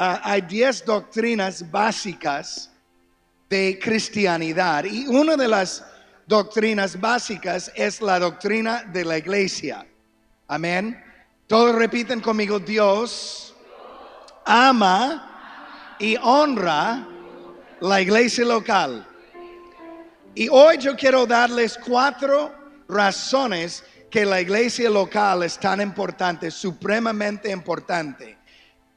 hay 10 doctrinas básicas de cristianidad y una de las doctrinas básicas es la doctrina de la iglesia. Amén. Todos repiten conmigo: Dios ama y honra la iglesia local. Y hoy yo quiero darles 4 razones que la iglesia local es tan importante, supremamente importante.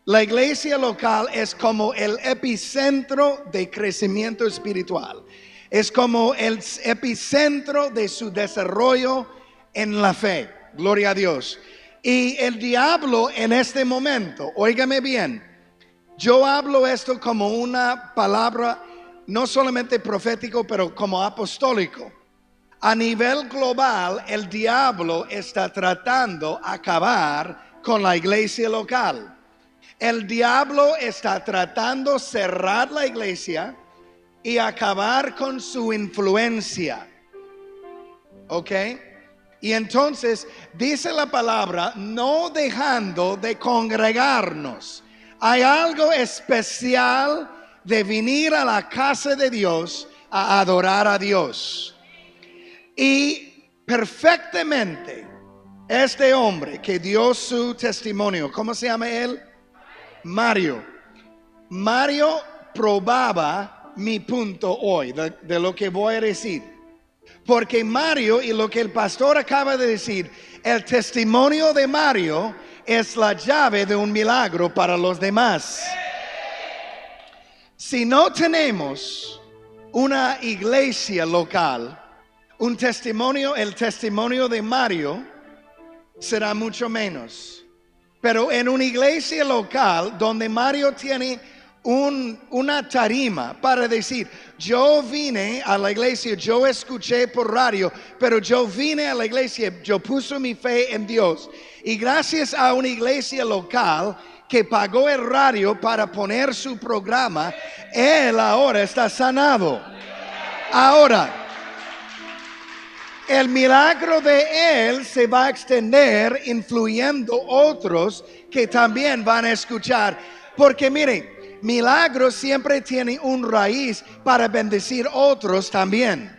La iglesia local es como el epicentro de crecimiento espiritual. Es como el epicentro de su desarrollo en la fe. Gloria a Dios. Y el diablo en este momento, óigame bien, yo hablo esto como una palabra no solamente profético, pero como apostólico. A nivel global, el diablo está tratando de acabar con la iglesia local. El diablo está tratando de cerrar la iglesia y acabar con su influencia. ¿Ok? Y entonces dice la palabra, no dejando de congregarnos. Hay algo especial de venir a la casa de Dios a adorar a Dios. Y perfectamente este hombre que dio su testimonio, ¿cómo se llama él? Mario probaba mi punto hoy de lo que voy a decir. Porque Mario, y lo que el pastor acaba de decir, el testimonio de Mario es la llave de un milagro para los demás. Si no tenemos una iglesia local, un testimonio, el testimonio de Mario será mucho menos. Pero en una iglesia local donde Mario tiene una tarima para decir, yo vine a la iglesia, yo escuché por radio, pero yo vine a la iglesia, yo puse mi fe en Dios. Y gracias a una iglesia local que pagó el radio para poner su programa, él ahora está sanado. Ahora, el milagro de él se va a extender influyendo otros que también van a escuchar. Porque miren, milagros siempre tienen un raíz para bendecir otros también.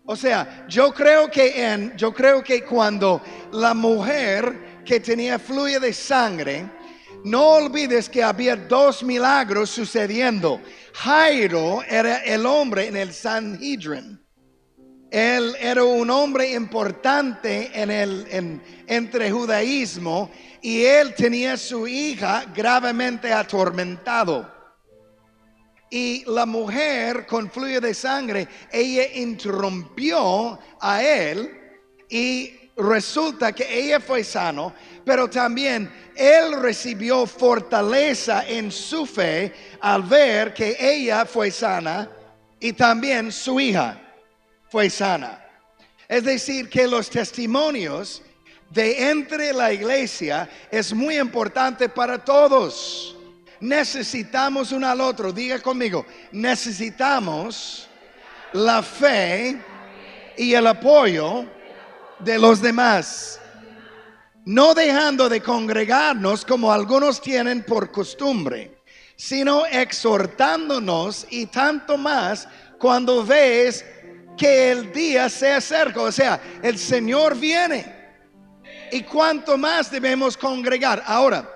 O sea, yo creo que cuando la mujer que tenía flujo de sangre, no olvides que había 2 milagros sucediendo. Jairo era el hombre en el Sanhedrin. Él era un hombre importante entre judaísmo y él tenía su hija gravemente atormentado. Y la mujer con flujo de sangre, ella interrumpió a él y resulta que ella fue sano, pero también él recibió fortaleza en su fe al ver que ella fue sana y también su hija fue sana. Es decir, que los testimonios de entre la iglesia es muy importante para todos. Necesitamos uno al otro. Diga conmigo, necesitamos la fe y el apoyo de los demás. No dejando de congregarnos como algunos tienen por costumbre, sino exhortándonos y tanto más cuando ves que el día se acerca, o sea, el Señor viene. Y cuánto más debemos congregar. Ahora,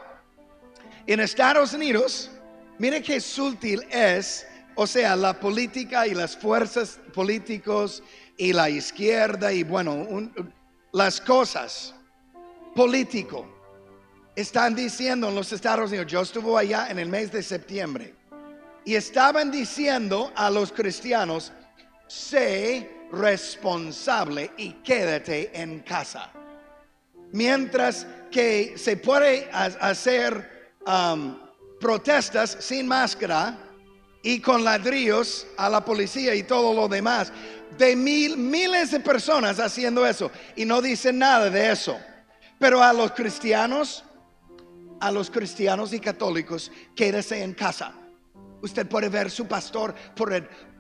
en Estados Unidos, mire qué sutil es, o sea, la política y las fuerzas políticos y la izquierda y bueno, las cosas político están diciendo en los Estados Unidos. Yo estuve allá en el mes de septiembre y estaban diciendo a los cristianos, sé responsable y quédate en casa. Mientras que se puede hacer protestas sin máscara y con ladrillos a la policía y todo lo demás, de miles de personas haciendo eso y no dicen nada de eso. Pero a los cristianos y católicos, quédese en casa. Usted puede ver su pastor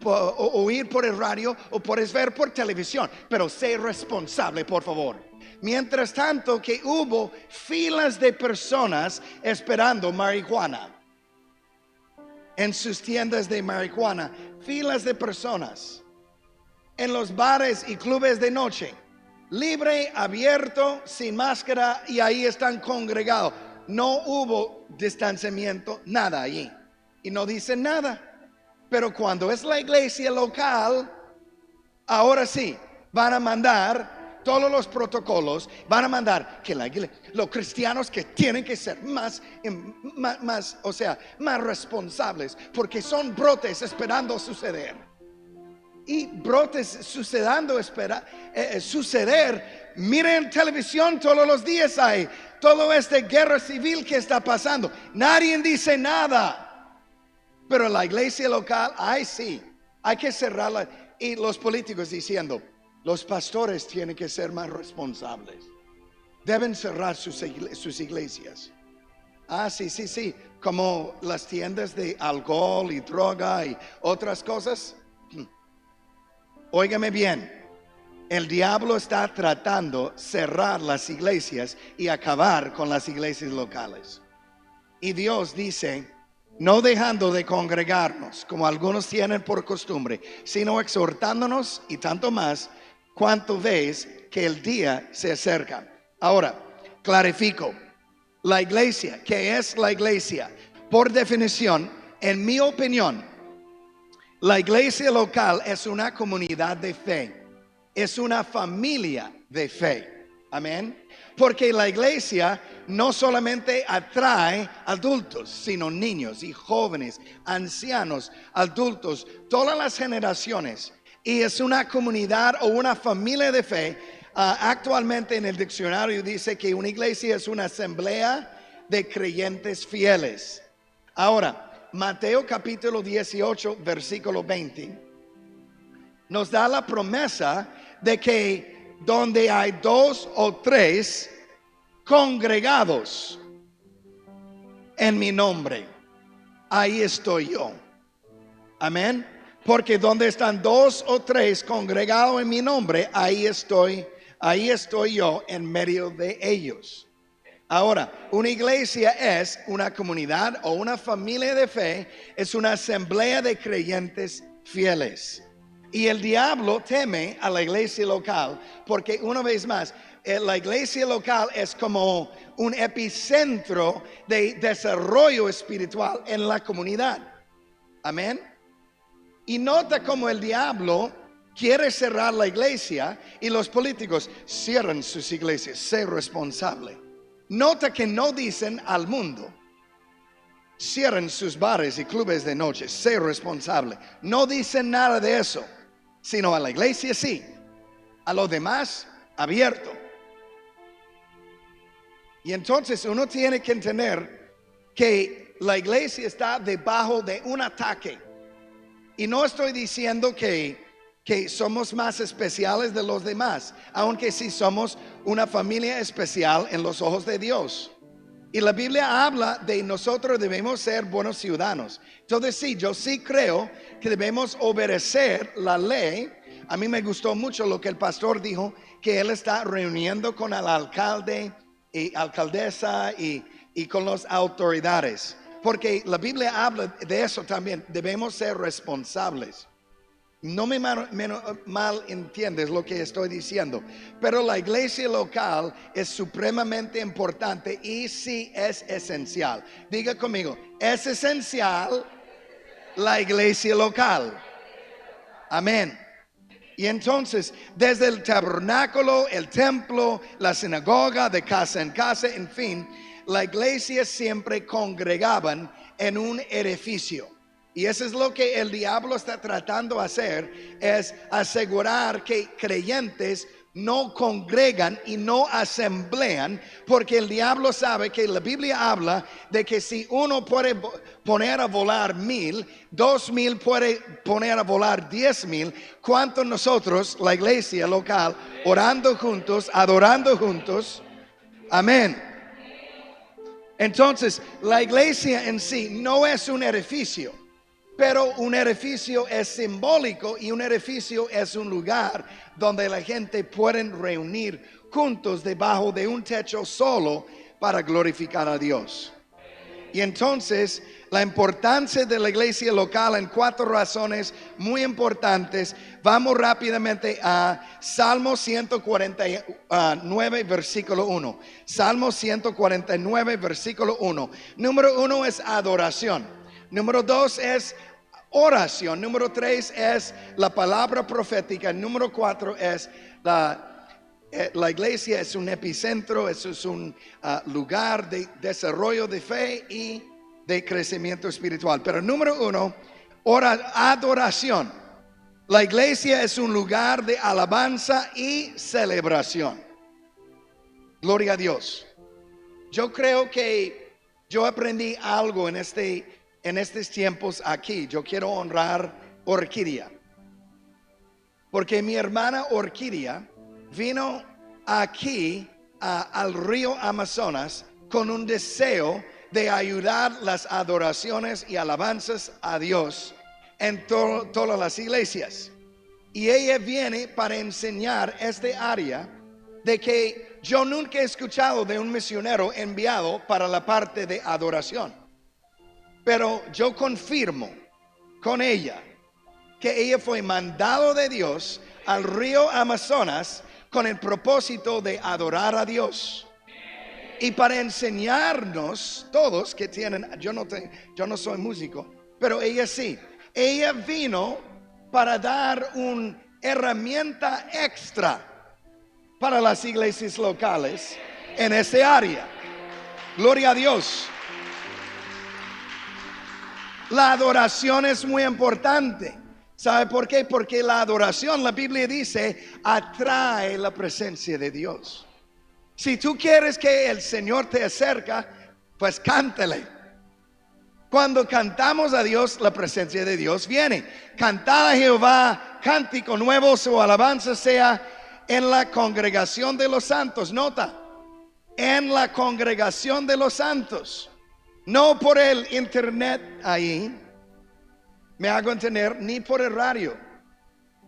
oír por el radio o puedes ver por televisión, pero sé responsable, por favor. Mientras tanto que hubo filas de personas esperando marihuana. En sus tiendas de marihuana, filas de personas. En los bares y clubes de noche, libre, abierto, sin máscara, y ahí están congregados. No hubo distanciamiento, nada allí. Y no dicen nada. Pero cuando es la iglesia local, ahora sí, van a mandar todos los protocolos, van a mandar que los cristianos que tienen que ser más, más responsables, porque son brotes esperando suceder. Y brotes suceder. Miren televisión todos los días hay toda esta guerra civil que está pasando. Nadie dice nada. Pero la iglesia local, ay sí, hay que cerrarla. Y los políticos diciendo, los pastores tienen que ser más responsables. Deben cerrar sus iglesias. Ah, sí. Como las tiendas de alcohol y droga y otras cosas. Óigame bien, el diablo está tratando de cerrar las iglesias y acabar con las iglesias locales. Y Dios dice, no dejando de congregarnos, como algunos tienen por costumbre, sino exhortándonos y tanto más, cuanto ves que el día se acerca. Ahora, clarifico, la iglesia, ¿qué es la iglesia? Por definición, en mi opinión, la iglesia local es una comunidad de fe, es una familia de fe, amén. Porque la iglesia no solamente atrae adultos, sino niños y jóvenes, ancianos, adultos, todas las generaciones. Y es una comunidad o una familia de fe. Actualmente en el diccionario dice que una iglesia es una asamblea de creyentes fieles. Ahora, Mateo capítulo 18, versículo 20, nos da la promesa de que donde hay 2 o 3 congregados en mi nombre, ahí estoy yo. Amén. Porque donde están 2 o 3 congregados en mi nombre, ahí estoy yo en medio de ellos. Ahora, una iglesia es una comunidad o una familia de fe, es una asamblea de creyentes fieles. Y el diablo teme a la iglesia local porque una vez más, la iglesia local es como un epicentro de desarrollo espiritual en la comunidad. Amén. Y nota cómo el diablo quiere cerrar la iglesia y los políticos cierran sus iglesias. Sé responsable. Nota que no dicen al mundo, cierren sus bares y clubes de noche, sé responsable. No dicen nada de eso, sino a la iglesia sí, a los demás abierto. Y entonces uno tiene que entender que la iglesia está debajo de un ataque. Y no estoy diciendo que somos más especiales de los demás, aunque sí somos una familia especial en los ojos de Dios. Y la Biblia habla de nosotros debemos ser buenos ciudadanos. Entonces sí, yo sí creo que debemos obedecer la ley. A mí me gustó mucho lo que el pastor dijo, que él está reuniendo con el alcalde y alcaldesa y con las autoridades. Porque la Biblia habla de eso también, debemos ser responsables. No me mal entiendes lo que estoy diciendo, pero la iglesia local es supremamente importante y sí es esencial. Diga conmigo, es esencial la iglesia local. Amén. Y entonces, desde el tabernáculo, el templo, la sinagoga, de casa en casa, en fin, la iglesia siempre congregaban en un edificio. Y eso es lo que el diablo está tratando de hacer, es asegurar que creyentes no congregan y no asamblean, porque el diablo sabe que la Biblia habla de que si uno puede poner a volar 1000, 2000 puede poner a volar 10,000, ¿cuántos nosotros, la iglesia local, orando juntos, adorando juntos? Amén. Entonces, la iglesia en sí no es un edificio. Pero un edificio es simbólico y un edificio es un lugar donde la gente puede reunir juntos debajo de un techo solo para glorificar a Dios. Y entonces, la importancia de la iglesia local en 4 razones muy importantes. Vamos rápidamente a Salmo 149, versículo 1. Salmo 149, versículo 1. Número 1 es adoración. Número 2 es oración. Número 3 es la palabra profética. Número 4 es la iglesia es un epicentro, eso es un lugar de desarrollo de fe y de crecimiento espiritual. Pero número 1, adoración. La iglesia es un lugar de alabanza y celebración. Gloria a Dios. Yo creo que yo aprendí algo en estos tiempos aquí. Yo quiero honrar Orquídea, porque mi hermana Orquídea vino aquí al río Amazonas con un deseo de ayudar las adoraciones y alabanzas a Dios en todas las iglesias. Y ella viene para enseñar este área de que yo nunca he escuchado de un misionero enviado para la parte de adoración. Pero yo confirmo con ella que ella fue mandado de Dios al río Amazonas con el propósito de adorar a Dios y para enseñarnos todos que tienen, yo no soy músico, pero ella sí. Ella vino para dar una herramienta extra para las iglesias locales en ese área. Gloria a Dios. La adoración es muy importante. ¿Sabe por qué? Porque la adoración, la Biblia dice, atrae la presencia de Dios. Si tú quieres que el Señor te acerque, pues cántale. Cuando cantamos a Dios, la presencia de Dios viene. Cantar a Jehová, cántico nuevo, su alabanza sea en la congregación de los santos. Nota, en la congregación de los santos. No por el internet ahí. Me hago entender, ni por el radio.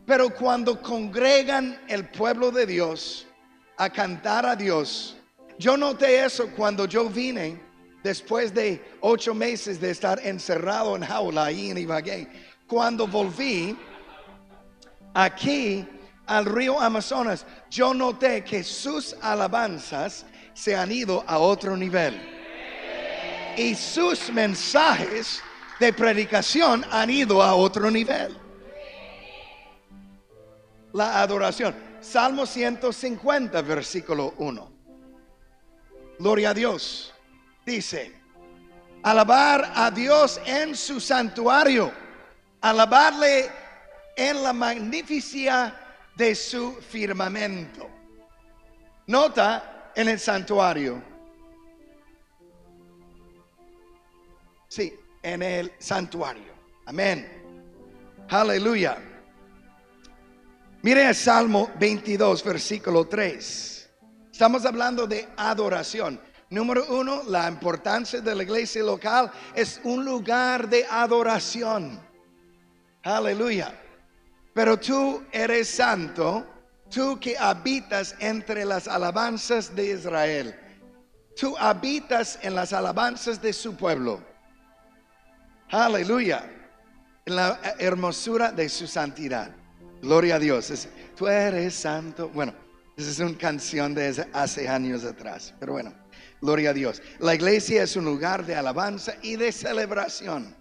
Pero cuando congregan el pueblo de Dios a cantar a Dios, yo noté eso cuando yo vine después de 8 meses de estar encerrado en jaula ahí en Ibagué. Cuando volví aquí al río Amazonas, yo noté que sus alabanzas se han ido a otro nivel. Y sus mensajes de predicación han ido a otro nivel. La adoración. Salmo 150, versículo 1. Gloria a Dios. Dice, alabar a Dios en su santuario, alabarle en la magnificencia de su firmamento. Nota en el santuario. Sí, en el santuario. Amén. Aleluya. Mire el Salmo 22, versículo 3. Estamos hablando de adoración. Número 1, la importancia de la iglesia local es un lugar de adoración. Aleluya. Pero tú eres santo, tú que habitas entre las alabanzas de Israel. Tú habitas en las alabanzas de su pueblo. Aleluya. En la hermosura de su santidad. Gloria a Dios. Tú eres santo. Bueno, esa es una canción de hace años atrás. Pero bueno, gloria a Dios. La iglesia es un lugar de alabanza y de celebración.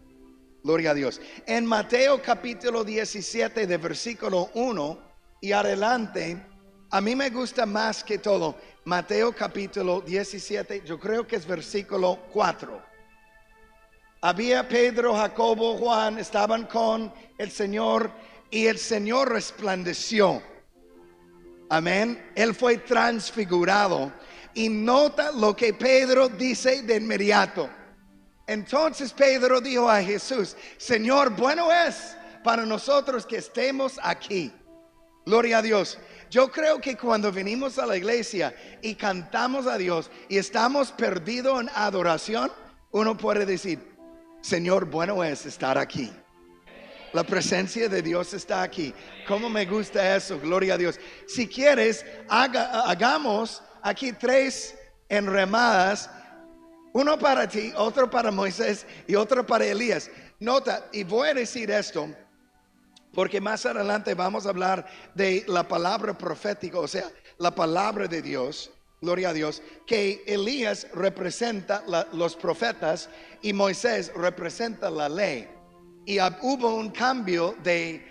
Gloria a Dios. En Mateo capítulo 17 de versículo 1 y adelante, a mí me gusta más que todo Mateo capítulo 17, yo creo que es versículo 4. Había Pedro, Jacobo, Juan, estaban con el Señor y el Señor resplandeció. Amén. Él fue transfigurado. Y nota lo que Pedro dice de inmediato. Entonces Pedro dijo a Jesús, Señor, bueno es para nosotros que estemos aquí. Gloria a Dios. Yo creo que cuando venimos a la iglesia y cantamos a Dios y estamos perdidos en adoración, uno puede decir, Señor, bueno es estar aquí. La presencia de Dios está aquí. ¿Cómo me gusta eso? Gloria a Dios. Si quieres, hagamos aquí 3 enramadas. Uno para ti, otro para Moisés y otro para Elías. Nota, y voy a decir esto, porque más adelante vamos a hablar de la palabra profética, o sea, la palabra de Dios, gloria a Dios, que Elías representa los profetas y Moisés representa la ley. Y hubo un cambio de,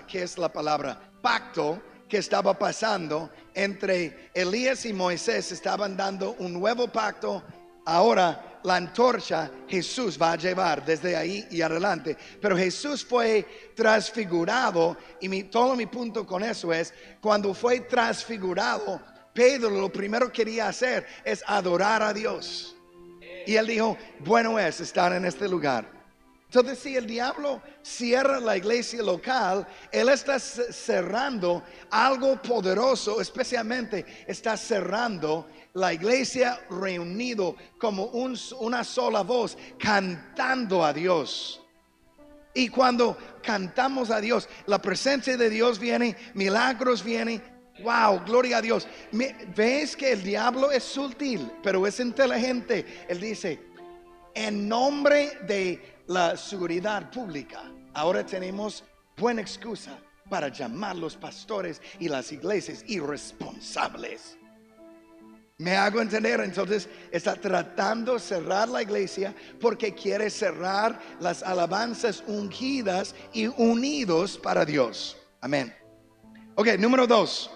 ¿qué es la palabra? Pacto que estaba pasando entre Elías y Moisés. Estaban dando un nuevo pacto. Ahora la antorcha Jesús va a llevar desde ahí y adelante. Pero Jesús fue transfigurado y todo mi punto con eso es, cuando fue transfigurado, Pedro lo primero que quería hacer es adorar a Dios. Y él dijo, bueno es estar en este lugar. Entonces, si el diablo cierra la iglesia local, él está cerrando algo poderoso, especialmente está cerrando la iglesia reunido como una sola voz, cantando a Dios. Y cuando cantamos a Dios, la presencia de Dios viene, milagros vienen. Wow, gloria a Dios. ¿Ves que el diablo es sutil, pero es inteligente? Él dice, en nombre de la seguridad pública, ahora tenemos buena excusa para llamar a los pastores y las iglesias irresponsables. ¿Me hago entender? Entonces está tratando de cerrar la iglesia porque quiere cerrar las alabanzas ungidas y unidos para Dios. Amén. Ok, número 2.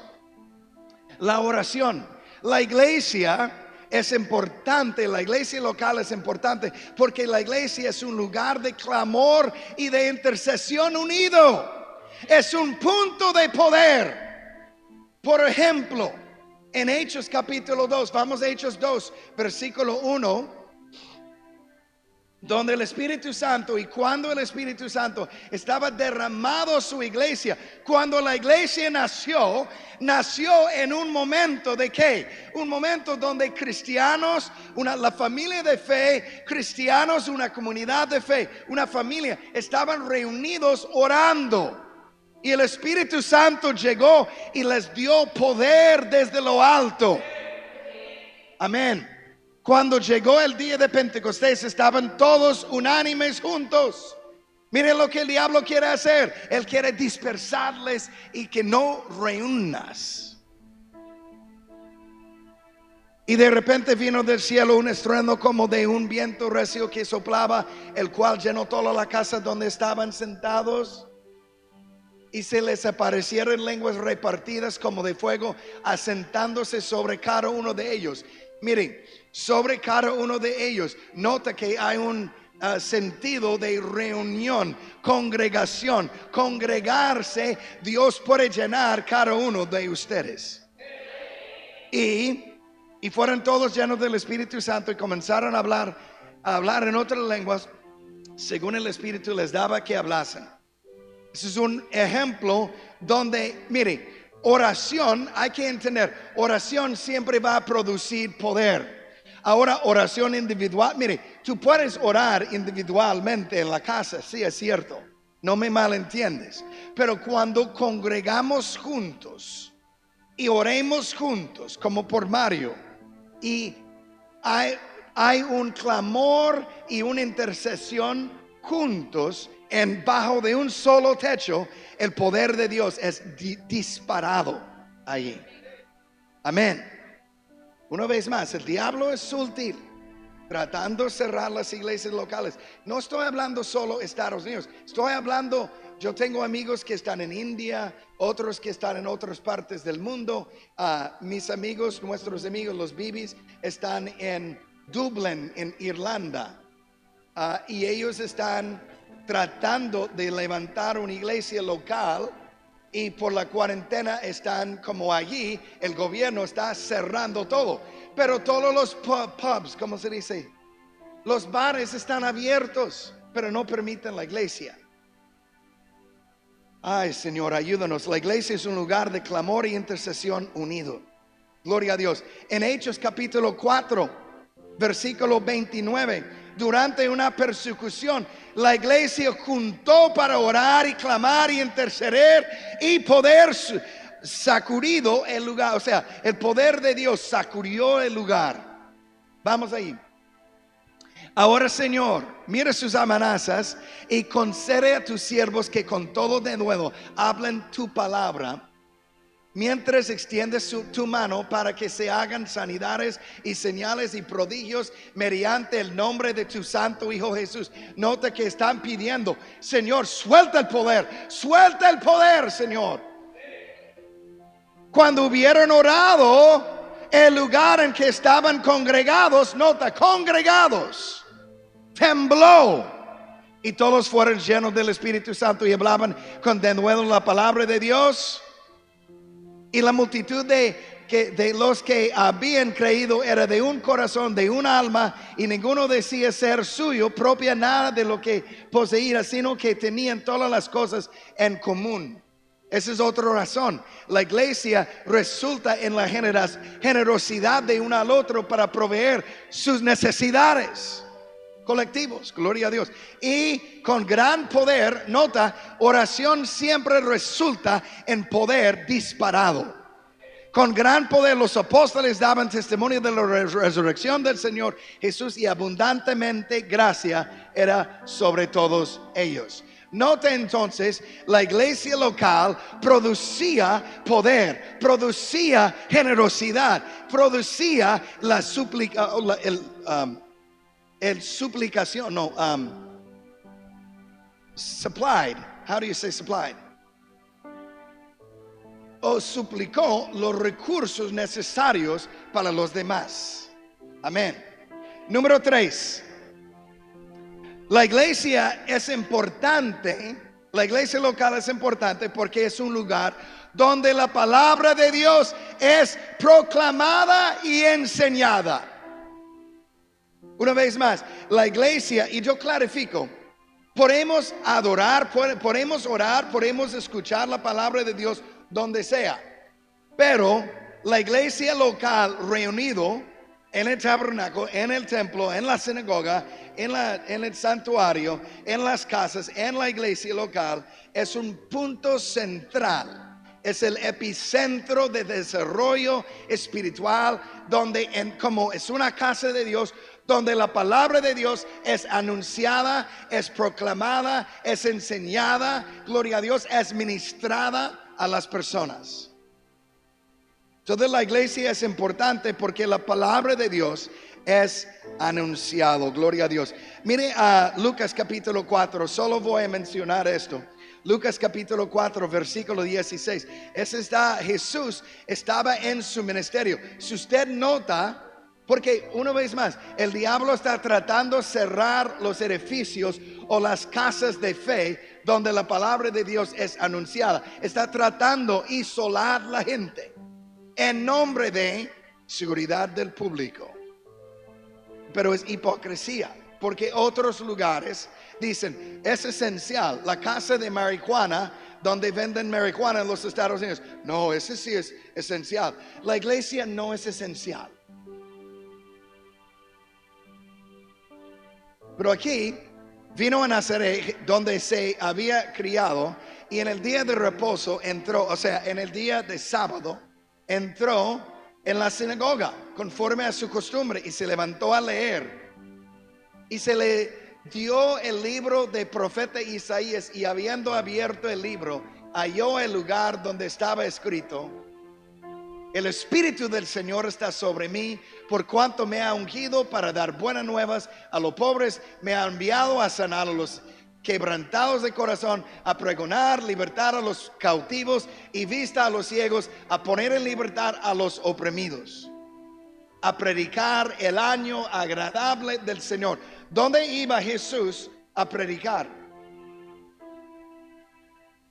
La oración. La iglesia es importante, la iglesia local es importante porque la iglesia es un lugar de clamor y de intercesión unido. Es un punto de poder. Por ejemplo, en Hechos capítulo 2, vamos a Hechos 2, versículo 1. Donde el Espíritu Santo, y cuando el Espíritu Santo estaba derramado su iglesia, cuando la iglesia nació en un momento de ¿qué? Un momento donde cristianos, la familia de fe, cristianos, una comunidad de fe, una familia, estaban reunidos orando. Y el Espíritu Santo llegó y les dio poder desde lo alto. Amén. Cuando llegó el día de Pentecostés, estaban todos unánimes juntos. Miren lo que el diablo quiere hacer. Él quiere dispersarles y que no reúnas. Y de repente vino del cielo un estruendo como de un viento recio que soplaba, el cual llenó toda la casa donde estaban sentados. Y se les aparecieron lenguas repartidas como de fuego, asentándose sobre cada uno de ellos. Miren, sobre cada uno de ellos, nota que hay un sentido de reunión, congregación, congregarse. Dios puede llenar cada uno de ustedes. Y fueron todos llenos del Espíritu Santo y comenzaron a hablar en otras lenguas, según el Espíritu les daba que hablasen. Ese es un ejemplo donde, mire, oración, hay que entender, oración siempre va a producir poder. Ahora, oración individual, mire, tú puedes orar individualmente en la casa, sí es cierto, no me malentiendes. Pero cuando congregamos juntos y oremos juntos, como por Mario, y hay un clamor y una intercesión juntos, bajo de un solo techo, el poder de Dios es disparado allí. Amén. Una vez más, el diablo es sutil, tratando de cerrar las iglesias locales. No estoy hablando solo de Estados Unidos, estoy hablando, yo tengo amigos que están en India, otros que están en otras partes del mundo. Mis amigos, nuestros amigos, los Bibis, están en Dublín, en Irlanda, y ellos están tratando de levantar una iglesia local, y por la cuarentena están como allí, el gobierno está cerrando todo, pero todos los pubs, ¿cómo se dice? Los bares están abiertos, pero no permiten la iglesia. Ay, Señor, ayúdanos. La iglesia es un lugar de clamor y intercesión unido. Gloria a Dios. En Hechos capítulo 4, versículo 29, durante una persecución, la iglesia juntó para orar y clamar y interceder y poder sacudido el lugar. O sea, el poder de Dios sacudió el lugar. Vamos ahí. Ahora, Señor, mira sus amenazas y concede a tus siervos que con todo denuedo hablen tu palabra, mientras extiendes tu mano para que se hagan sanidades y señales y prodigios mediante el nombre de tu santo Hijo Jesús. Nota que están pidiendo, Señor, suelta el poder, Señor. Cuando hubieron orado, el lugar en que estaban congregados, nota, congregados, tembló, y todos fueron llenos del Espíritu Santo y hablaban con denuedo la palabra de Dios. Y la multitud de los que habían creído era de un corazón, de un alma, y ninguno decía ser suyo propia nada de lo que poseía, sino que tenían todas las cosas en común. Esa es otra razón. La iglesia resulta en la generosidad de uno al otro para proveer sus necesidades colectivos, gloria a Dios. Y con gran poder, nota, oración siempre resulta en poder disparado. Con gran poder los apóstoles daban testimonio de la resurrección del Señor Jesús, y abundantemente gracia era sobre todos ellos. Nota entonces, la iglesia local producía poder, producía generosidad, producía la súplica, suplicación, supplied. How do you say supplied? O suplicó los recursos necesarios para los demás. Amén. Número 3. La iglesia es importante. La iglesia local es importante porque es un lugar donde la palabra de Dios es proclamada y enseñada. Una vez más, la iglesia, y yo clarifico, podemos adorar, podemos orar, podemos escuchar la palabra de Dios donde sea, pero la iglesia local reunido en el tabernáculo, en el templo, en la sinagoga, en el santuario, en las casas, en la iglesia local, es un punto central. Es el epicentro de desarrollo espiritual, donde como es una casa de Dios, donde la palabra de Dios es anunciada, es proclamada, es enseñada, gloria a Dios, es ministrada a las personas. Entonces la iglesia es importante porque la palabra de Dios es anunciado, gloria a Dios. Mire a Lucas capítulo 4, solo voy a mencionar esto. Lucas capítulo 4, versículo 16. Jesús estaba en su ministerio. Si usted nota, porque una vez más, el diablo está tratando de cerrar los edificios o las casas de fe donde la palabra de Dios es anunciada. Está tratando de isolar la gente en nombre de seguridad del público. Pero es hipocresía, porque otros lugares dicen, es esencial, la casa de marihuana, donde venden marihuana en los Estados Unidos. No, ese sí es esencial. La iglesia no es esencial. Pero aquí vino a Nazaret, donde se había criado, y en el día de reposo entró, o sea, en el día de sábado, entró en la sinagoga conforme a su costumbre y se levantó a leer. Y se le dio el libro del profeta Isaías, y habiendo abierto el libro, halló el lugar donde estaba escrito: el Espíritu del Señor está sobre mí, por cuanto me ha ungido para dar buenas nuevas a los pobres, me ha enviado a sanar a los quebrantados de corazón, a pregonar libertad a los cautivos y vista a los ciegos, a poner en libertad a los oprimidos, a predicar el año agradable del Señor. ¿Dónde iba Jesús a predicar?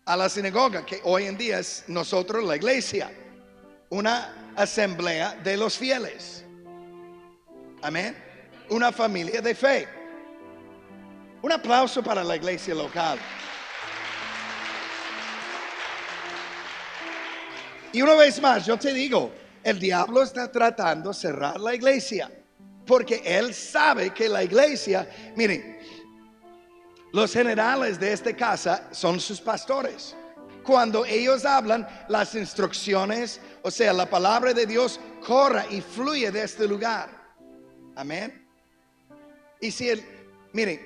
A la sinagoga, que hoy en día es nosotros la iglesia, una asamblea de los fieles. Amén. Una familia de fe. Un aplauso para la iglesia local. Y una vez más, yo te digo, el diablo está tratando de cerrar la iglesia. Porque Él sabe que la iglesia, miren, los generales de esta casa son sus pastores. Cuando ellos hablan, las instrucciones, o sea, la palabra de Dios corre y fluye de este lugar. Amén. Y si miren,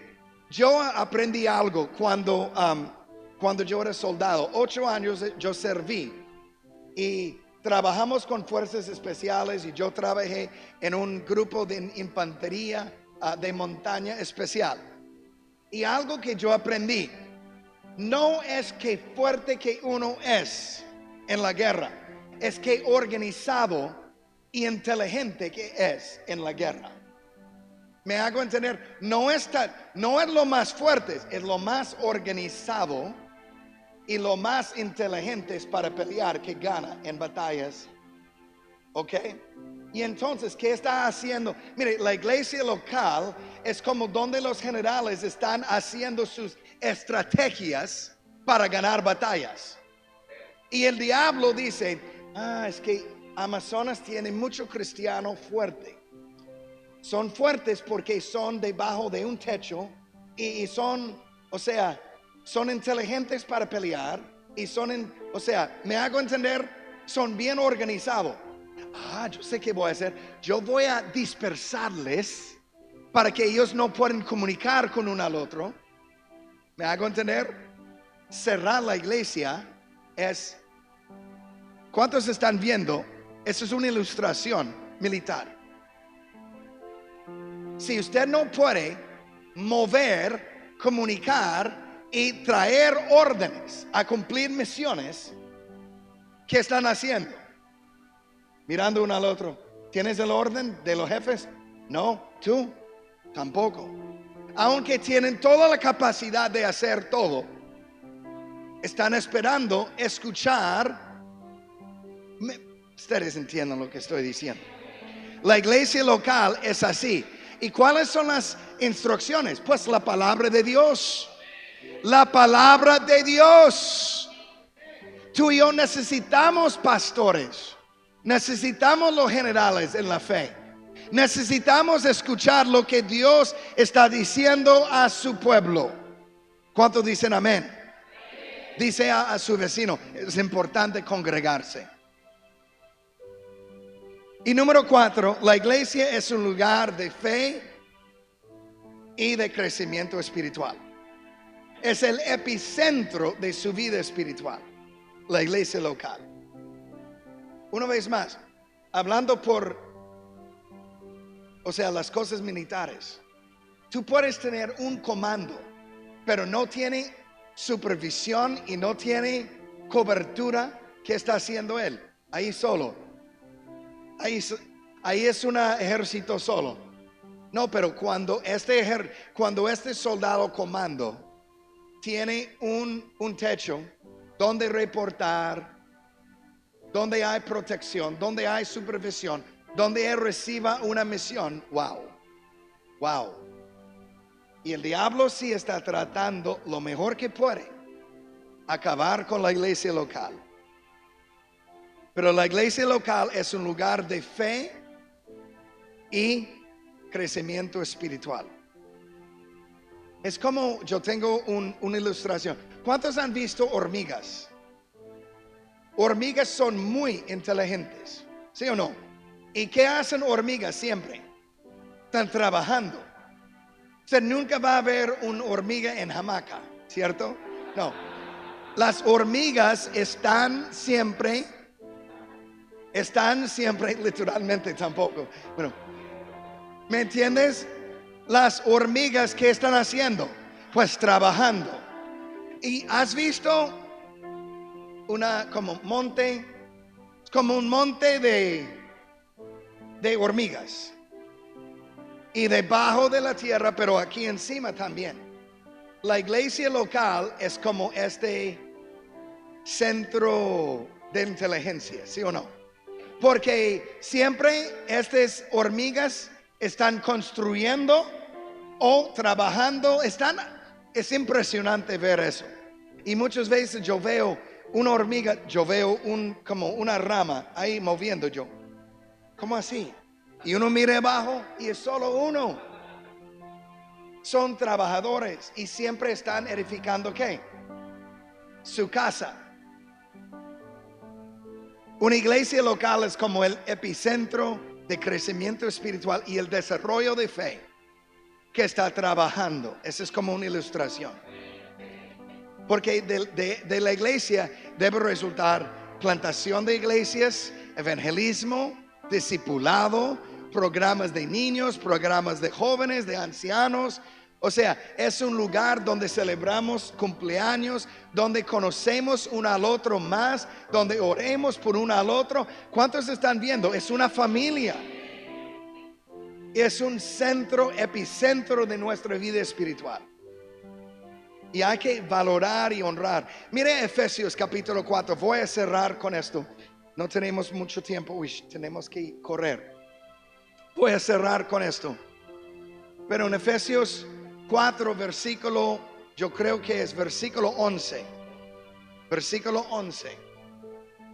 yo aprendí algo cuando yo era soldado. 8 años yo serví y trabajamos con fuerzas especiales y yo trabajé en un grupo de infantería de montaña especial. Y algo que yo aprendí, no es que fuerte que uno es en la guerra, es que organizado y inteligente que es en la guerra. Me hago entender, no es lo más fuerte, es lo más organizado y lo más inteligente para pelear que gana en batallas. ¿Ok? Y entonces, ¿qué está haciendo? Mire, la iglesia local es como donde los generales están haciendo sus estrategias para ganar batallas. Y el diablo dice, es que Amazonas tiene mucho cristiano fuerte. Son fuertes porque son debajo de un techo y son, o sea, son inteligentes para pelear y o sea, me hago entender, son bien organizados. Yo sé qué voy a hacer. Yo voy a dispersarles para que ellos no puedan comunicar con uno al otro. ¿Me hago entender? Cerrar la iglesia es... ¿Cuántos están viendo? Eso es una ilustración militar. Si usted no puede mover, comunicar y traer órdenes a cumplir misiones, ¿qué están haciendo? Mirando uno al otro. ¿Tienes el orden de los jefes? No, tú tampoco. Aunque tienen toda la capacidad de hacer todo, están esperando escuchar. Ustedes entienden lo que estoy diciendo. La iglesia local es así. ¿Y cuáles son las instrucciones? Pues la palabra de Dios. La palabra de Dios. Tú y yo necesitamos pastores. Necesitamos los generales en la fe. Necesitamos escuchar lo que Dios está diciendo a su pueblo. ¿Cuántos dicen amén? Dice a su vecino, es importante congregarse. Y número 4, la iglesia es un lugar de fe y de crecimiento espiritual. Es el epicentro de su vida espiritual, la iglesia local. Una vez más, hablando las cosas militares. Tú puedes tener un comando, pero no tiene supervisión y no tiene cobertura. ¿Qué está haciendo él? Ahí solo. Ahí es un ejército solo. No, pero cuando este soldado comando tiene un techo donde reportar, donde hay protección, donde hay supervisión, donde él reciba una misión, wow. Y el diablo sí está tratando lo mejor que puede acabar con la iglesia local. Pero la iglesia local es un lugar de fe y crecimiento espiritual. Es como, yo tengo una ilustración. ¿Cuántos han visto hormigas? Hormigas son muy inteligentes, ¿sí o no? ¿Y qué hacen hormigas siempre? Están trabajando. Usted nunca va a ver una hormiga en hamaca, ¿cierto? No. Las hormigas están siempre, literalmente tampoco. Bueno, ¿me entiendes? Las hormigas, ¿qué están haciendo? Pues trabajando. ¿Y has visto como un monte de hormigas? Y debajo de la tierra, pero aquí encima también. La iglesia local es como este centro de inteligencia, ¿sí o no? Porque siempre estas hormigas están construyendo o trabajando. Es impresionante ver eso. Y muchas veces yo veo una hormiga, yo veo como una rama ahí moviendo yo. ¿Cómo así? Y uno mira abajo y es solo uno. Son trabajadores y siempre están edificando ¿qué? Su casa. Una iglesia local es como el epicentro de crecimiento espiritual y el desarrollo de fe que está trabajando. Esa es como una ilustración. Porque de la iglesia debe resultar plantación de iglesias, evangelismo, discipulado, programas de niños, programas de jóvenes, de ancianos. O sea, es un lugar donde celebramos cumpleaños, donde conocemos uno al otro más, donde oremos por uno al otro. ¿Cuántos están viendo? Es una familia. Es un centro, epicentro de nuestra vida espiritual. Y hay que valorar y honrar. Mire Efesios capítulo 4. Voy a cerrar con esto. No tenemos mucho tiempo. Uy, tenemos que correr. Voy a cerrar con esto. Pero en Efesios 4, versículo, yo creo que es versículo 11. Versículo 11.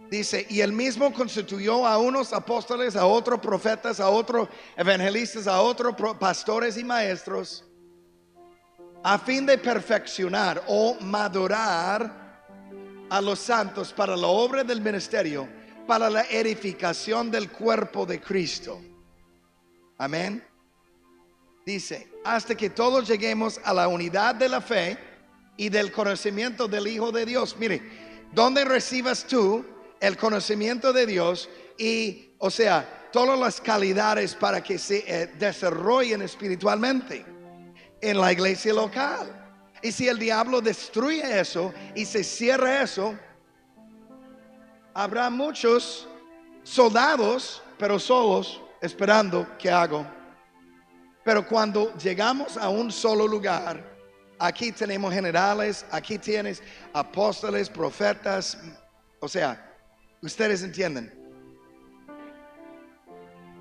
Dice, y él mismo constituyó a unos apóstoles, a otros profetas, a otros evangelistas, a otros pastores y maestros, a fin de perfeccionar o madurar a los santos para la obra del ministerio, para la edificación del cuerpo de Cristo. Amén. Dice, hasta que todos lleguemos a la unidad de la fe y del conocimiento del Hijo de Dios. Mire, donde recibas tú el conocimiento de Dios y, o sea, todas las calidades para que se desarrollen espiritualmente en la iglesia local. Y si el diablo destruye eso y se cierra eso, habrá muchos soldados, pero solos, esperando que hago. Pero cuando llegamos a un solo lugar, aquí tenemos generales, aquí tienes apóstoles, profetas, o sea, ustedes entienden.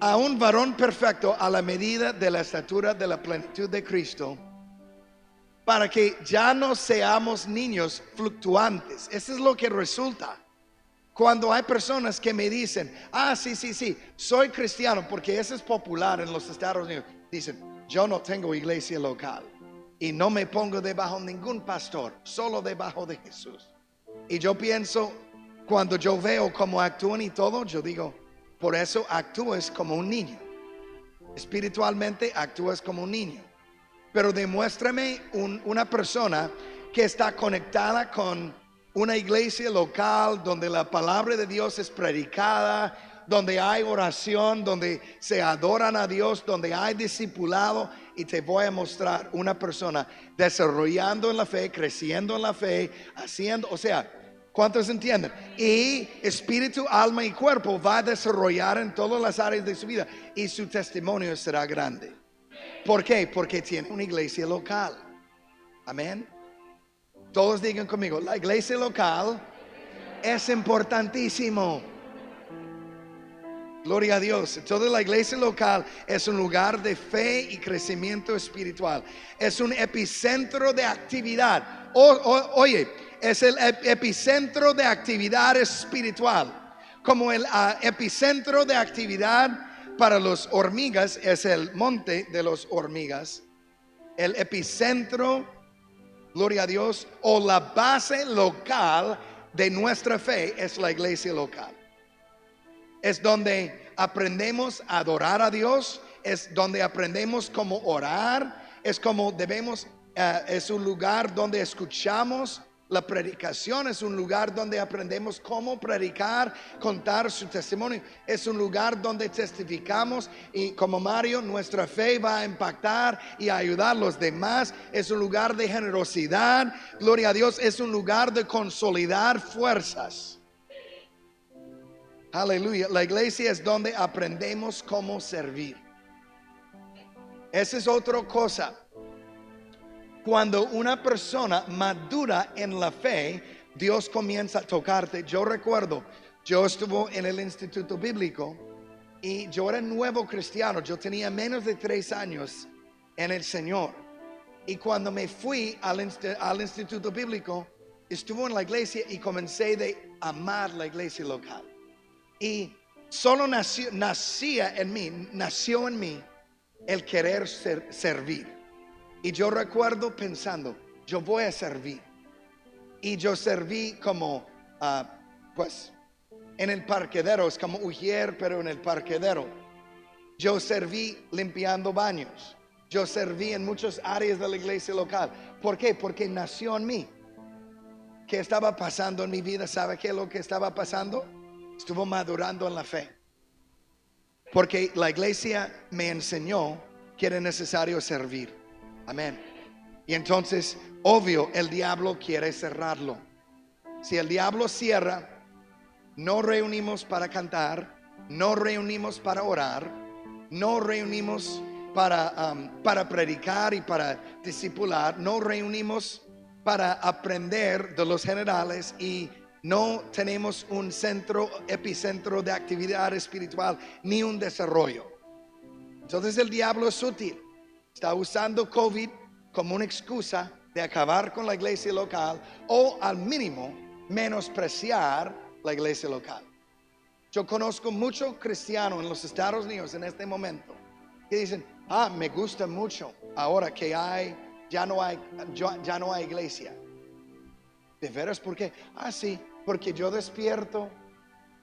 A un varón perfecto a la medida de la estatura de la plenitud de Cristo, para que ya no seamos niños fluctuantes. Eso es lo que resulta cuando hay personas que me dicen, sí, soy cristiano, porque eso es popular en los Estados Unidos. Dicen, yo no tengo iglesia local y no me pongo debajo de ningún pastor, solo debajo de Jesús. Y yo pienso, cuando yo veo cómo actúan y todo, yo digo, por eso actúas como un niño. Espiritualmente actúas como un niño. Pero demuéstrame una persona que está conectada con una iglesia local donde la palabra de Dios es predicada, donde hay oración, donde se adoran a Dios, donde hay discipulado, y te voy a mostrar una persona desarrollando en la fe, creciendo en la fe, haciendo, o sea, ¿cuántos entienden? Y espíritu, alma y cuerpo va a desarrollar en todas las áreas de su vida y su testimonio será grande. ¿Por qué? Porque tiene una iglesia local. Amén. Todos digan conmigo, la iglesia local es importantísimo. Gloria a Dios. Toda la iglesia local es un lugar de fe y crecimiento espiritual. Es un epicentro de actividad. Oye, es el epicentro de actividad espiritual. Como el epicentro de actividad para los hormigas es el monte de los hormigas. El epicentro, gloria a Dios, o la base local de nuestra fe es la iglesia local. Es donde aprendemos a adorar a Dios, es donde aprendemos cómo orar, es como debemos, es un lugar donde escuchamos la predicación, es un lugar donde aprendemos cómo predicar, contar su testimonio, es un lugar donde testificamos y como Mario, nuestra fe va a impactar y a ayudar a los demás, es un lugar de generosidad, gloria a Dios, es un lugar de consolidar fuerzas. Aleluya, la iglesia es donde aprendemos cómo servir. Esa es otra cosa. Cuando una persona madura en la fe, Dios comienza a tocarte. Yo recuerdo, yo estuve en el instituto bíblico y yo era nuevo cristiano. Yo tenía menos de 3 años en el Señor. Y cuando me fui al instituto bíblico, estuve en la iglesia y comencé a amar la iglesia local. Y solo nació en mí el querer servir. Y yo recuerdo pensando, yo voy a servir. Y yo serví como, pues, en el parquedero, es como Ujier, pero en el parquedero. Yo serví limpiando baños. Yo serví en muchas áreas de la iglesia local. ¿Por qué? Porque nació en mí. ¿Qué estaba pasando en mi vida? ¿Sabe qué es lo que estaba pasando? Estuvo madurando en la fe. Porque la iglesia me enseñó que era necesario servir. Amén. Y entonces, obvio, el diablo quiere cerrarlo. Si el diablo cierra, no reunimos para cantar, no reunimos para orar, no reunimos para predicar y para discipular, no reunimos para aprender de los generales y no tenemos un epicentro de actividad espiritual ni un desarrollo. Entonces el diablo es sutil, está usando COVID como una excusa de acabar con la iglesia local o al mínimo menospreciar la iglesia local. Yo conozco muchos cristianos en los Estados Unidos en este momento que dicen, me gusta mucho ahora que ya no hay iglesia. ¿De veras? ¿Por qué? Sí, porque yo despierto,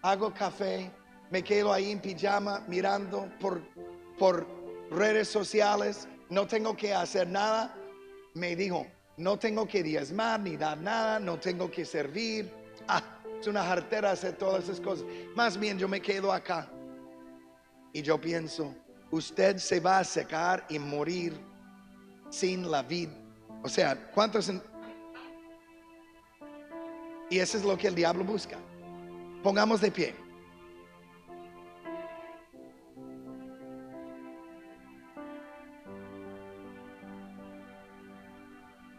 hago café, me quedo ahí en pijama mirando por redes sociales, no tengo que hacer nada. Me dijo, no tengo que diezmar ni dar nada, no tengo que servir. Es una jartera hacer todas esas cosas. Más bien yo me quedo acá. Y yo pienso, usted se va a secar y morir sin la vid. O sea, ¿cuántos? Y eso es lo que el diablo busca. Pongamos de pie.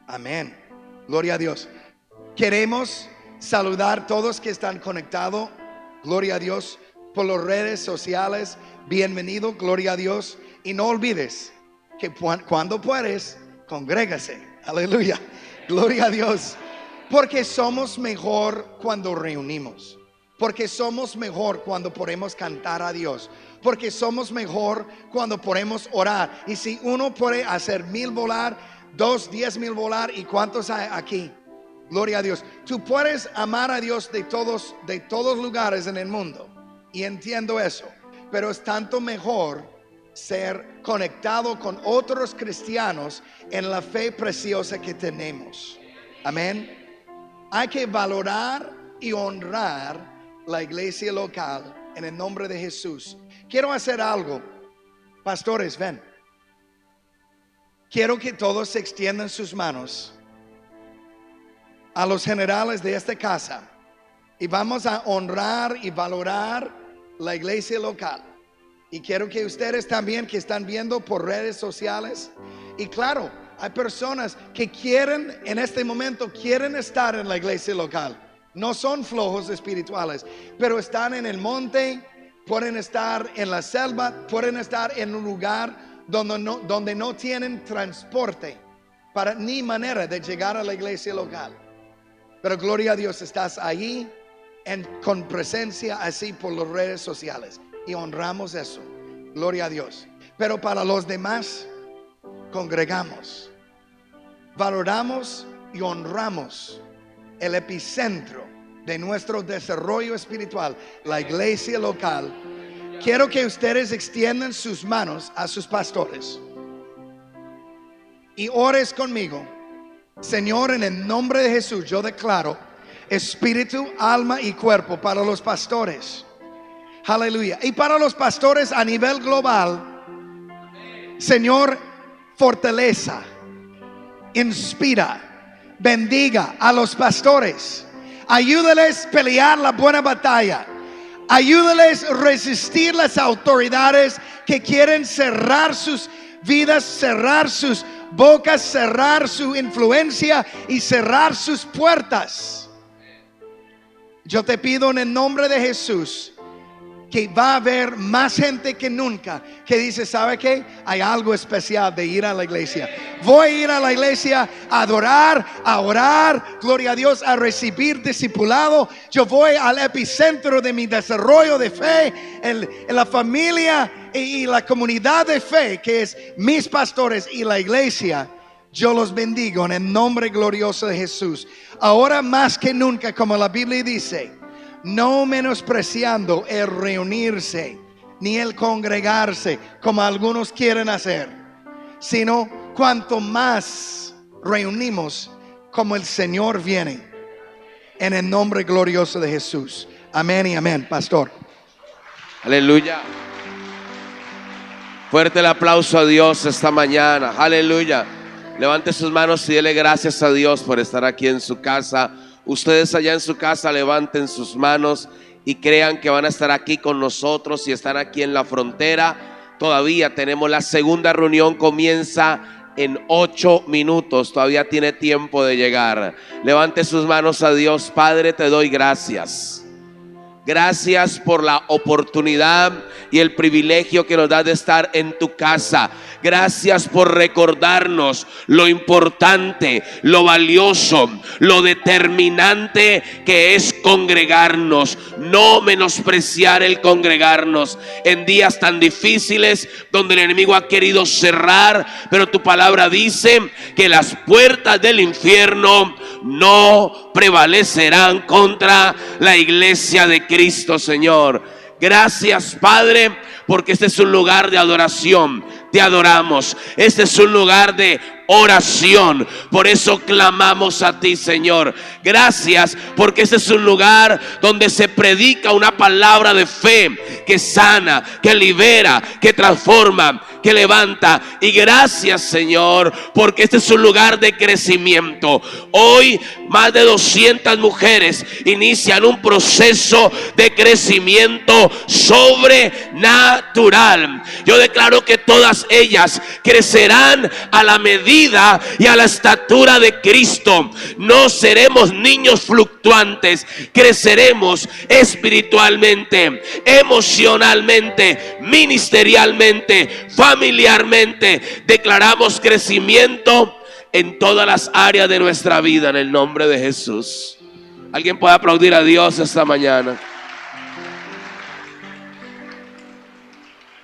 Amén. Gloria a Dios. Queremos saludar a todos que están conectados. Gloria a Dios. Por las redes sociales. Bienvenido. Gloria a Dios. Y no olvides que cuando puedes, congrégase. Aleluya. Gloria a Dios. Porque somos mejor cuando reunimos. Porque somos mejor cuando podemos cantar a Dios. Porque somos mejor cuando podemos orar. Y si uno puede hacer 1000 volar, 10,000 volar, ¿y cuántos hay aquí? Gloria a Dios. Tú puedes amar a Dios de todos lugares en el mundo. Y entiendo eso. Pero es tanto mejor ser conectado con otros cristianos en la fe preciosa que tenemos. Amén. Hay que valorar y honrar la iglesia local en el nombre de Jesús. Quiero hacer algo. Pastores, ven. Quiero que todos extiendan sus manos a los generales de esta casa y vamos a honrar y valorar la iglesia local. Y quiero que ustedes también que están viendo por redes sociales, y claro, hay personas que en este momento quieren estar en la iglesia local. No son flojos espirituales, pero están en el monte, pueden estar en la selva, pueden estar en un lugar donde no tienen transporte ni manera de llegar a la iglesia local. Pero gloria a Dios, estás ahí con presencia así por las redes sociales y honramos eso. Gloria a Dios. Pero para los demás, congregamos, valoramos y honramos el epicentro de nuestro desarrollo espiritual, la iglesia local. Quiero que ustedes extiendan sus manos a sus pastores y ores conmigo. Señor, en el nombre de Jesús, yo declaro espíritu, alma y cuerpo para los pastores. Aleluya. Y para los pastores a nivel global, Señor, fortaleza, inspira, bendiga a los pastores. Ayúdales a pelear la buena batalla. Ayúdales a resistir las autoridades que quieren cerrar sus vidas, cerrar sus bocas, cerrar su influencia y cerrar sus puertas. Yo te pido en el nombre de Jesús que va a haber más gente que nunca que dice, ¿sabe qué? Hay algo especial de ir a la iglesia. Voy a ir a la iglesia a adorar, a orar, gloria a Dios, a recibir discipulado. Yo voy al epicentro de mi desarrollo de fe, en la familia y la comunidad de fe, que es mis pastores y la iglesia. Yo los bendigo en el nombre glorioso de Jesús. Ahora más que nunca, como la Biblia dice, no menospreciando el reunirse ni el congregarse como algunos quieren hacer, sino cuanto más reunimos como el Señor viene, en el nombre glorioso de Jesús. Amén y amén, pastor. Aleluya. Fuerte el aplauso a Dios esta mañana. Aleluya. Levante sus manos y dele gracias a Dios por estar aquí en su casa. Ustedes allá en su casa levanten sus manos y crean que van a estar aquí con nosotros. Si están aquí en la frontera, todavía tenemos la segunda reunión, comienza en 8 minutos. Todavía tiene tiempo de llegar. Levante sus manos a Dios. Padre, te doy gracias. Gracias por la oportunidad y el privilegio que nos da de estar en tu casa. Gracias por recordarnos lo importante, lo valioso, lo determinante que es congregarnos. No menospreciar el congregarnos en días tan difíciles donde el enemigo ha querido cerrar, pero tu palabra dice que las puertas del infierno no prevalecerán contra la iglesia de Cristo, Señor. Gracias, Padre, porque este es un lugar de adoración. Te adoramos. Este es un lugar de oración. Por eso clamamos a ti, Señor. Gracias, porque este es un lugar donde se predica una palabra de fe que sana, que libera, que transforma, que levanta. Y gracias, Señor, porque este es un lugar de crecimiento. Hoy más de 200 mujeres inician un proceso de crecimiento sobrenatural. Yo declaro que todas ellas crecerán a la medida y a la estatura de Cristo. No seremos niños fluctuantes, creceremos espiritualmente, emocionalmente, ministerialmente, familiarmente. Declaramos crecimiento en todas las áreas de nuestra vida en el nombre de Jesús. ¿Alguien puede aplaudir a Dios esta mañana?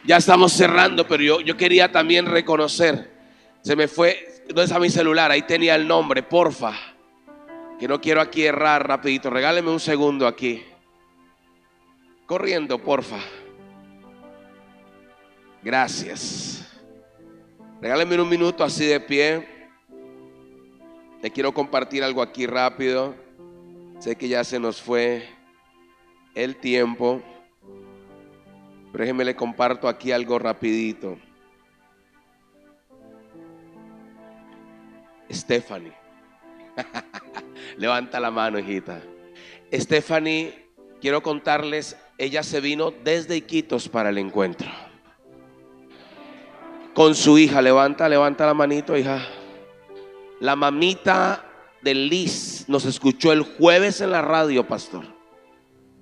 Ya estamos cerrando, pero yo quería también reconocer. Se me fue, ¿dónde está mi celular? Ahí tenía el nombre, porfa. Que no quiero aquí errar rapidito. Regáleme un segundo aquí. Corriendo, porfa. Gracias. Regáleme un minuto así de pie. Le quiero compartir algo aquí rápido. Sé que ya se nos fue el tiempo. Pero déjeme le comparto aquí algo rapidito. Stephanie. Levanta la mano, hijita. Stephanie, quiero contarles, ella se vino desde Iquitos para el encuentro. Con su hija, levanta la manito, hija. La mamita de Liz nos escuchó el jueves en la radio, pastor.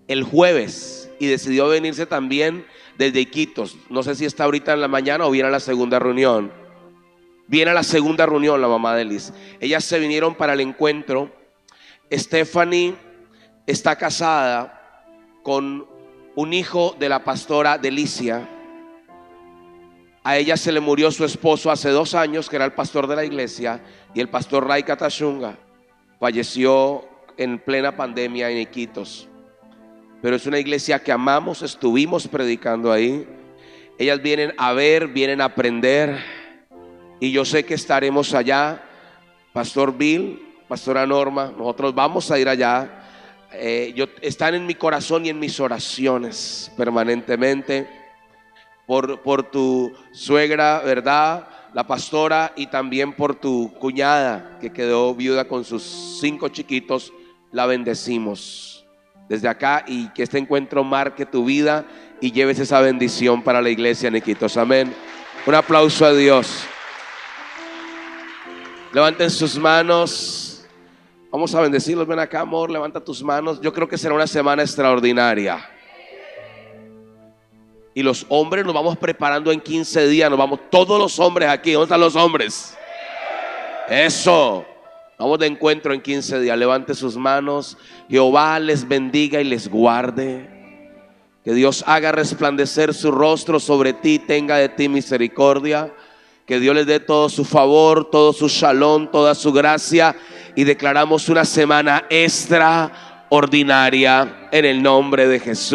El jueves. Y decidió venirse también desde Iquitos. No sé si está ahorita en la mañana o viene a la segunda reunión. Viene a la segunda reunión la mamá de Liz. Ellas se vinieron para el encuentro. Stephanie está casada con un hijo de la pastora Delicia. A ella se le murió su esposo hace 2 años, que era el pastor de la iglesia, y el pastor Ray Katashunga falleció en plena pandemia en Iquitos. Pero es una iglesia que amamos, estuvimos predicando ahí. Ellas vienen a ver, vienen a aprender. Y yo sé que estaremos allá. Pastor Bill, pastora Norma, nosotros vamos a ir allá. Están en mi corazón y en mis oraciones permanentemente. Por tu suegra, ¿verdad? La pastora, y también por tu cuñada que quedó viuda con sus 5 chiquitos. La bendecimos desde acá, y que este encuentro marque tu vida y lleves esa bendición para la iglesia en Iquitos. Amén. Un aplauso a Dios. Levanten sus manos. Vamos a bendecirlos. Ven acá, amor, levanta tus manos. Yo creo que será una semana extraordinaria. Y los hombres nos vamos preparando en 15 días. Nos vamos todos los hombres aquí. ¿Dónde están los hombres? Eso. Vamos de encuentro en 15 días. Levante sus manos. Jehová les bendiga y les guarde. Que Dios haga resplandecer su rostro sobre ti, tenga de ti misericordia. Que Dios les dé todo su favor, todo su shalom, toda su gracia. Y declaramos una semana extraordinaria en el nombre de Jesús.